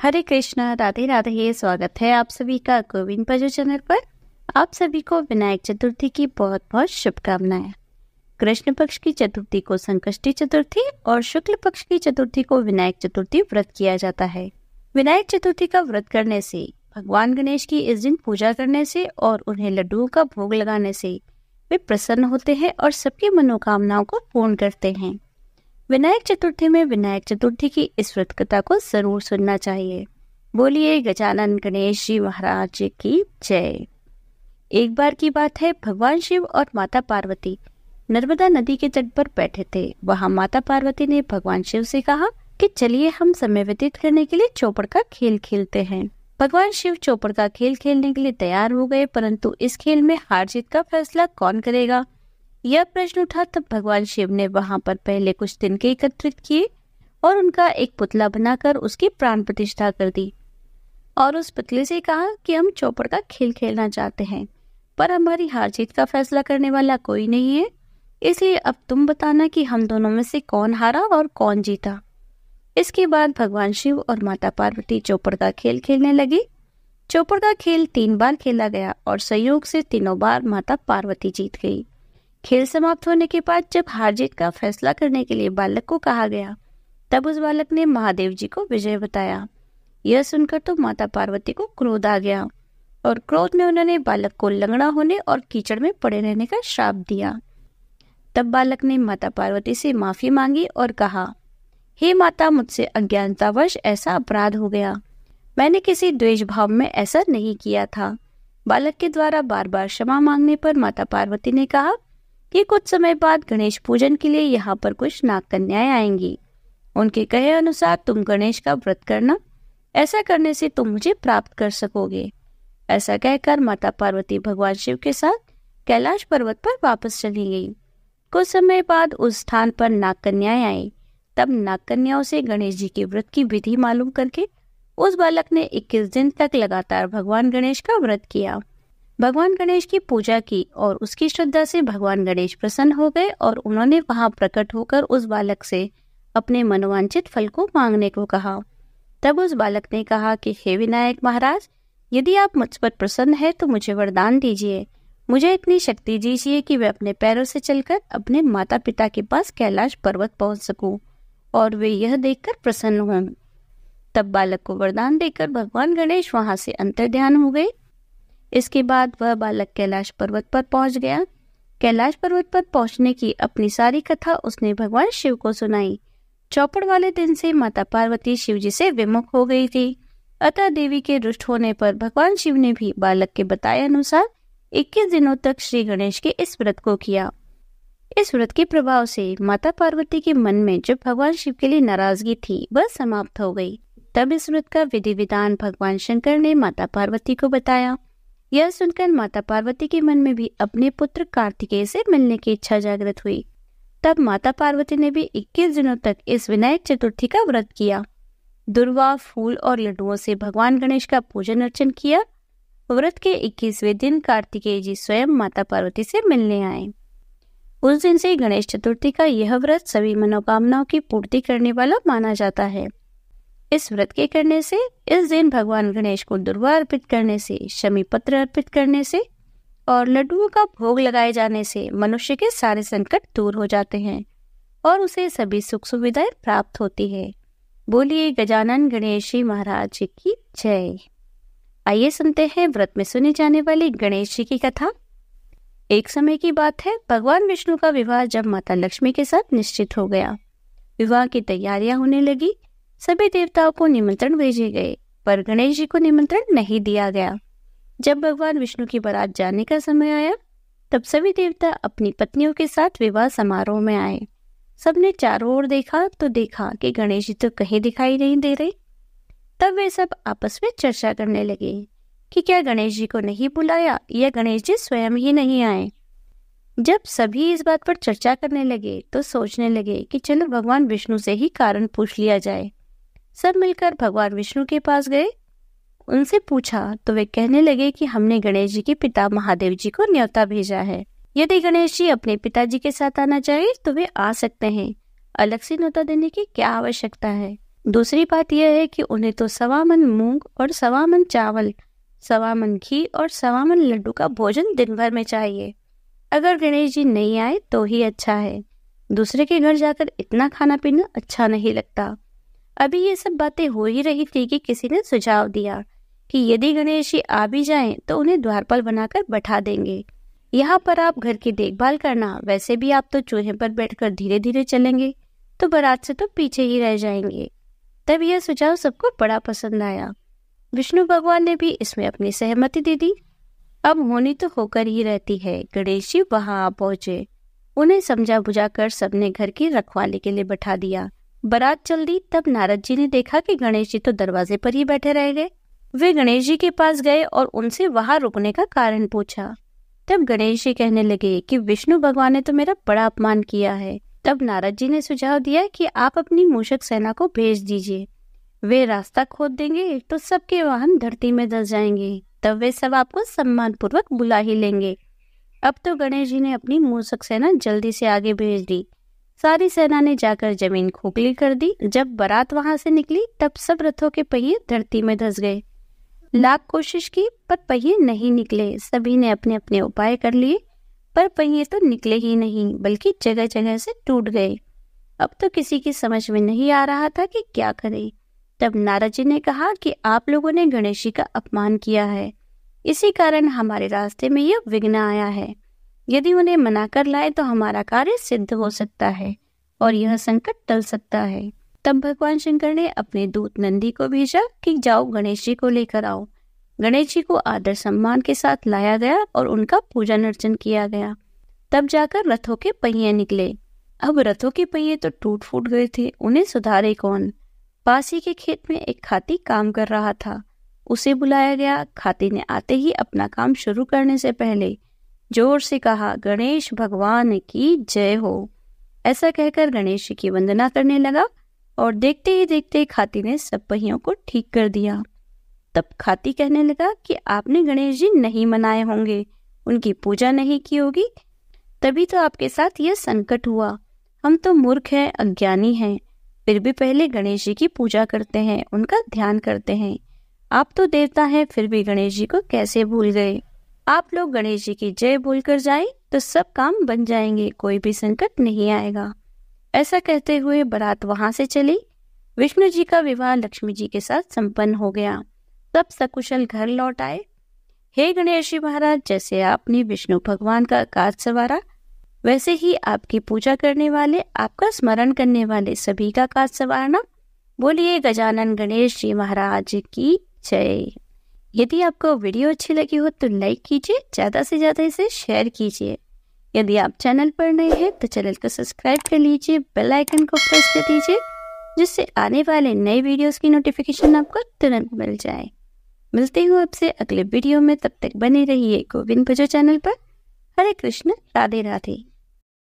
हरे कृष्णा, राधे राधे। स्वागत है आप सभी का गोविंद भजो चैनल पर। आप सभी को विनायक चतुर्थी की बहुत बहुत शुभकामनाएं। कृष्ण पक्ष की चतुर्थी को संकष्टी चतुर्थी और शुक्ल पक्ष की चतुर्थी को विनायक चतुर्थी व्रत किया जाता है। विनायक चतुर्थी का व्रत करने से, भगवान गणेश की इस दिन पूजा करने से और उन्हें लड्डुओं का भोग लगाने से वे प्रसन्न होते हैं और सबकी मनोकामनाओं को पूर्ण करते हैं। विनायक चतुर्थी में विनायक चतुर्थी की इस व्रत कथा को जरूर सुनना चाहिए। बोलिए गजानन गणेश जी महाराज जी की जय। एक बार की बात है, भगवान शिव और माता पार्वती नर्मदा नदी के तट पर बैठे थे। वहां माता पार्वती ने भगवान शिव से कहा कि चलिए हम समय व्यतीत करने के लिए चौपड़ का खेल खेलते हैं। भगवान शिव चौपड़ का खेल खेलने के लिए तैयार हो गए, परंतु इस खेल में हार जीत का फैसला कौन करेगा, यह प्रश्न उठा। तब भगवान शिव ने वहां पर पहले कुछ तिनके एकत्रित किए और उनका एक पुतला बनाकर उसकी प्राण प्रतिष्ठा कर दी और उस पुतले से कहा कि हम चौपड़ का खेल खेलना चाहते हैं, पर हमारी हार जीत का फैसला करने वाला कोई नहीं है, इसलिए अब तुम बताना कि हम दोनों में से कौन हारा और कौन जीता। इसके बाद भगवान शिव और माता पार्वती चौपड़ का खेल खेलने लगी। चौपड़ का खेल 3 बार खेला गया और संयोग से तीनों बार माता पार्वती जीत गई। खेल समाप्त होने के बाद जब हार जीत का फैसला करने के लिए बालक को कहा गया, तब उस बालक ने महादेव जी को विजय बताया। यह सुनकर तो माता पार्वती को क्रोध आ गया और क्रोध में उन्होंने बालक को लंगड़ा होने और कीचड़ में पड़े रहने का श्राप दिया। तब बालक ने माता पार्वती से माफी मांगी और कहा, हे माता, मुझसे अज्ञानतावश ऐसा अपराध हो गया। मैंने किसी द्वेष भाव में ऐसा नहीं किया था। बालक के द्वारा बार बार क्षमा मांगने पर माता पार्वती ने कहा कि कुछ समय बाद गणेश पूजन के लिए यहाँ पर कुछ नाग कन्याएं आएंगी। उनके कहे अनुसार तुम गणेश का व्रत करना, ऐसा करने से तुम मुझे प्राप्त कर सकोगे। ऐसा कहकर माता पार्वती भगवान शिव के साथ कैलाश पर्वत पर वापस चली गई। कुछ समय बाद उस स्थान पर नाग कन्याएं आई। तब नाग कन्याओं से गणेश जी के व्रत की विधि मालूम करके उस बालक ने 21 दिन तक लगातार भगवान गणेश का व्रत किया। भगवान गणेश की पूजा की और उसकी श्रद्धा से भगवान गणेश प्रसन्न हो गए और उन्होंने वहां प्रकट होकर उस बालक से अपने मनोवांछित फल को मांगने को कहा। तब उस बालक ने कहा कि हे विनायक महाराज, यदि आप मुझ पर प्रसन्न है तो मुझे वरदान दीजिए। मुझे इतनी शक्ति दीजिए कि मैं अपने पैरों से चलकर अपने माता पिता के पास कैलाश पर्वत पहुंच सकूं और वे यह देखकर प्रसन्न हों। तब बालक को वरदान देकर भगवान गणेश वहां से अंतर्ध्यान हो गए। इसके बाद वह बालक कैलाश पर्वत पर पहुंच गया। कैलाश पर्वत पर पहुंचने की अपनी सारी कथा उसने भगवान शिव को सुनाई। चौपड़ वाले दिन से माता पार्वती शिव जी से विमुख हो गई थी, अतः देवी के रुष्ट होने पर भगवान शिव ने भी बालक के बताए अनुसार 21 दिनों तक श्री गणेश के इस व्रत को किया। इस व्रत के प्रभाव से माता पार्वती के मन में जो भगवान शिव के लिए नाराजगी थी वह समाप्त हो गई। तब इस व्रत का विधि विधान भगवान शंकर ने माता पार्वती को बताया। यह सुनकर माता पार्वती के मन में भी अपने पुत्र कार्तिकेय से मिलने की इच्छा जागृत हुई। तब माता पार्वती ने भी 21 दिनों तक इस विनायक चतुर्थी का व्रत किया। दुर्वा, फूल और लड्डुओं से भगवान गणेश का पूजन अर्चन किया। व्रत के 21वें दिन कार्तिकेय जी स्वयं माता पार्वती से मिलने आए। उस दिन से गणेश चतुर्थी का यह व्रत सभी मनोकामनाओं की पूर्ति करने वाला माना जाता है। इस व्रत के करने से, इस दिन भगवान गणेश को दुर्वा अर्पित करने से, शमी पत्र अर्पित करने से और लड्डुओं का भोग लगाए जाने से मनुष्य के सारे संकट दूर हो जाते हैं और उसे सभी सुख सुविधाएं प्राप्त होती है। बोलिए गजानन गणेश जी महाराज जी की जय। आइए सुनते हैं व्रत में सुनी जाने वाली गणेश जी की कथा। एक समय की बात है, भगवान विष्णु का विवाह जब माता लक्ष्मी के साथ निश्चित हो गया। विवाह की तैयारियां होने लगी। सभी देवताओं को निमंत्रण भेजे गए, पर गणेश जी को निमंत्रण नहीं दिया गया। जब भगवान विष्णु की बारात जाने का समय आया, तब सभी देवता अपनी पत्नियों के साथ विवाह समारोह में आए। सबने चारों ओर देखा तो देखा कि गणेश जी तो कहीं दिखाई नहीं दे रहे। तब वे सब आपस में चर्चा करने लगे कि क्या गणेश जी को नहीं बुलाया या गणेश जी स्वयं ही नहीं आए। जब सभी इस बात पर चर्चा करने लगे तो सोचने लगे कि चलो भगवान विष्णु से ही कारण पूछ लिया जाए। सब मिलकर भगवान विष्णु के पास गए। उनसे पूछा तो वे कहने लगे कि हमने गणेश जी के पिता महादेव जी को न्योता भेजा है। यदि गणेश जी अपने पिताजी के साथ आना चाहे तो वे आ सकते हैं। अलग से न्योता देने की क्या आवश्यकता है। दूसरी बात यह है कि उन्हें तो 1.25 मन मूंग और 1.25 मन चावल, 1.25 मन घी और 1.25 मन लड्डू का भोजन दिन भर में चाहिए। अगर गणेश जी नहीं आए तो ही अच्छा है। दूसरे के घर जाकर इतना खाना पीना अच्छा नहीं लगता। अभी ये सब बातें हो ही रही थी कि किसी ने सुझाव दिया कि यदि गणेश जी आ भी जाएं तो उन्हें द्वारपाल बनाकर बैठा देंगे। यहाँ पर आप घर की देखभाल करना, वैसे भी आप तो चूल्हे पर बैठकर धीरे धीरे चलेंगे तो बारात से तो पीछे ही रह जाएंगे। तब यह सुझाव सबको बड़ा पसंद आया। विष्णु भगवान ने भी इसमें अपनी सहमति दे दी। अब होनी तो होकर ही रहती है। गणेश जी वहां आ पहुंचे। उन्हें समझा बुझा कर सबने घर की रखवाली के लिए बैठा दिया। बारात चल दी। तब नारद जी ने देखा कि गणेश जी तो दरवाजे पर ही बैठे रह गए। वे गणेश जी के पास गए और उनसे वहां रुकने का कारण पूछा। तब गणेश जी कहने लगे कि विष्णु भगवान ने तो मेरा बड़ा अपमान किया है। तब नारद जी ने सुझाव दिया कि आप अपनी मूषक सेना को भेज दीजिए। वे रास्ता खोद देंगे तो सबके वाहन धरती में धंस जाएंगे। तब वे सब आपको सम्मान पूर्वक बुला ही लेंगे। अब तो गणेश जी ने अपनी मूषक सेना जल्दी से आगे भेज दी। सारी सेना ने जाकर जमीन खोखली कर दी। जब बारात वहां से निकली तब सब रथों के पहिए धरती में धंस गए। लाख कोशिश की पर पहिए नहीं निकले। सभी ने अपने अपने उपाय कर लिए पर पहिए तो निकले ही नहीं, बल्कि जगह जगह से टूट गए। अब तो किसी की समझ में नहीं आ रहा था कि क्या करे। तब नारद जी ने कहा कि आप लोगों ने गणेश जी का अपमान किया है, इसी कारण हमारे रास्ते में यह विघ्न आया है। यदि उन्हें मना कर लाए तो हमारा कार्य सिद्ध हो सकता है और यह संकट टल सकता है। तब भगवान शंकर ने अपने दूत नंदी को भेजा कि जाओ गणेश जी को लेकर आओ। गणेश जी को आदर सम्मान के साथ लाया गया और उनका पूजन अर्चन किया गया। तब जाकर रथों के पहिए निकले। अब रथों के पहिए तो टूट फूट गए थे, उन्हें सुधारे कौन। पास ही के खेत में एक खाती काम कर रहा था। उसे बुलाया गया। खाती ने आते ही अपना काम शुरू करने से पहले जोर से कहा, गणेश भगवान की जय हो। ऐसा कहकर गणेश जी की वंदना करने लगा और देखते ही देखते खाती ने सब पहियों को ठीक कर दिया। तब खाती कहने लगा कि आपने गणेश जी नहीं मनाए होंगे, उनकी पूजा नहीं की होगी, तभी तो आपके साथ यह संकट हुआ। हम तो मूर्ख हैं, अज्ञानी हैं, फिर भी पहले गणेश जी की पूजा करते हैं, उनका ध्यान करते हैं। आप तो देवता हैं, फिर भी गणेश जी को कैसे भूल गए। आप लोग गणेश जी की जय बोलकर जाएं तो सब काम बन जाएंगे, कोई भी संकट नहीं आएगा। ऐसा कहते हुए बारात वहां से चली। विष्णु जी का विवाह लक्ष्मी जी के साथ संपन्न हो गया। सब सकुशल घर लौट आए। हे गणेश जी महाराज, जैसे आपने विष्णु भगवान का कार्य संवारा, वैसे ही आपकी पूजा करने वाले, आपका स्मरण करने वाले सभी का कार्य संवारना। बोलिए गजानन गणेश जी महाराज की जय। यदि आपको वीडियो अच्छी लगी हो तो लाइक कीजिए, ज़्यादा से ज़्यादा इसे शेयर कीजिए। यदि आप चैनल पर नए हैं तो चैनल को सब्सक्राइब कर लीजिए, बेल आइकन को प्रेस कर दीजिए, जिससे आने वाले नए वीडियोस की नोटिफिकेशन आपको तुरंत मिल जाए। मिलते हूँ आपसे अगले वीडियो में, तब तक बने रहिए गोविंद भजो चैनल पर। हरे कृष्ण, राधे राधे।